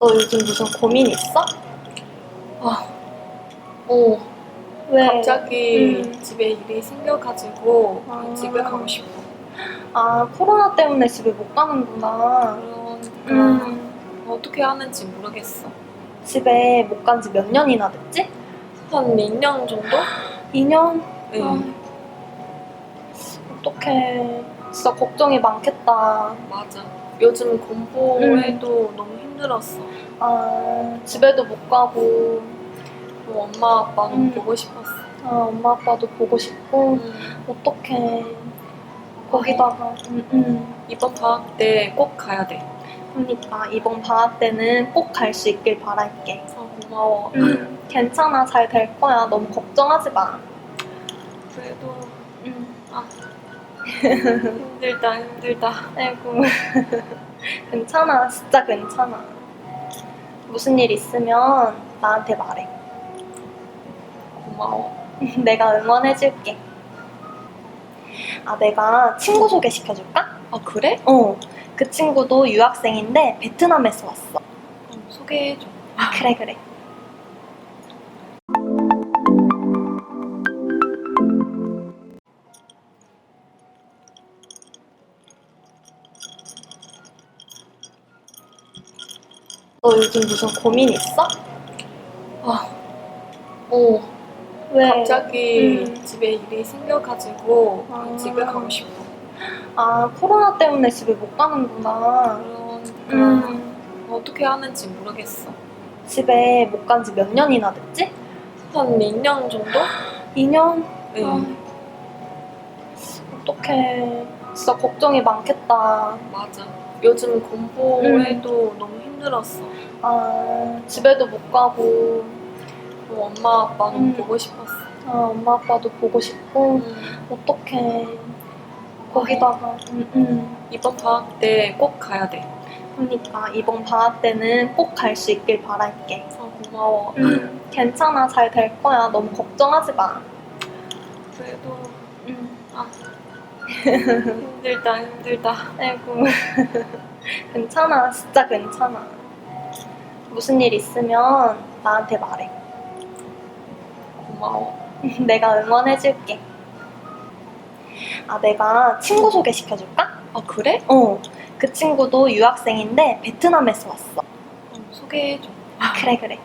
너 요즘 무슨 고민 있어? 아, 어, 왜? 갑자기 집에 일이 생겨가지고 아. 집에 가고 싶어. 아, 코로나 때문에 집에 못 가는구나. 그러니까 어떻게 하는지 모르겠어. 집에 못 간 지 몇 년이나 됐지? 한 2년 정도? 2년? 네. 어떡해. 진짜 걱정이 많겠다. 맞아. 요즘 공부해도 너무 힘들었어. 아, 집에도 못 가고, 또 엄마 아빠는 보고 싶었어. 아, 엄마 아빠도 보고 싶고, 어떡해. 거기다가, 이번 방학 때 꼭 가야 돼. 그러니까 이번 방학 때는 꼭 갈 수 있길 바랄게. 고마워. 괜찮아, 잘 될 거야. 너무 걱정하지 마. 그래도 아, 힘들다. 아이고. 괜찮아, 진짜 괜찮아. 무슨 일 있으면 나한테 말해. 고마워. 내가 응원해줄게. 아, 내가 친구 소개시켜줄까? 아, 그래? 그 친구도 유학생인데 베트남에서 왔어. 소개해줘. 그래. 너 요즘 무슨 고민 있어? 왜? 갑자기 집에 일이 생겨가지고 집에 가고 싶어. 아, 코로나 때문에 집에 못 가는구나. 그러니까 어떻게 하는지 모르겠어. 집에 못 간 지 몇 년이나 됐지? 한 2년 정도? 2년? 네. 어떡해. 진짜 걱정이 많겠다. 맞아. 요즘 공부해도 너무 힘들었어. 아, 집에도 못 가고, 또 엄마 아빠는 보고 싶었어. 아, 엄마 아빠도 보고 싶고, 어떡해. 거기다가, 이번 방학 때 꼭 가야 돼. 그러니까 이번 방학 때는 꼭 갈 수 있길 바랄게. 고마워. 괜찮아, 잘 될 거야. 너무 걱정하지 마. 그래도 힘들다. 아이고. 괜찮아, 진짜 괜찮아. 무슨 일 있으면 나한테 말해. 고마워. 내가 응원해줄게. 아, 내가 친구 소개시켜줄까? 아, 그래? 그 친구도 유학생인데 베트남에서 왔어. 소개해줘. 그래.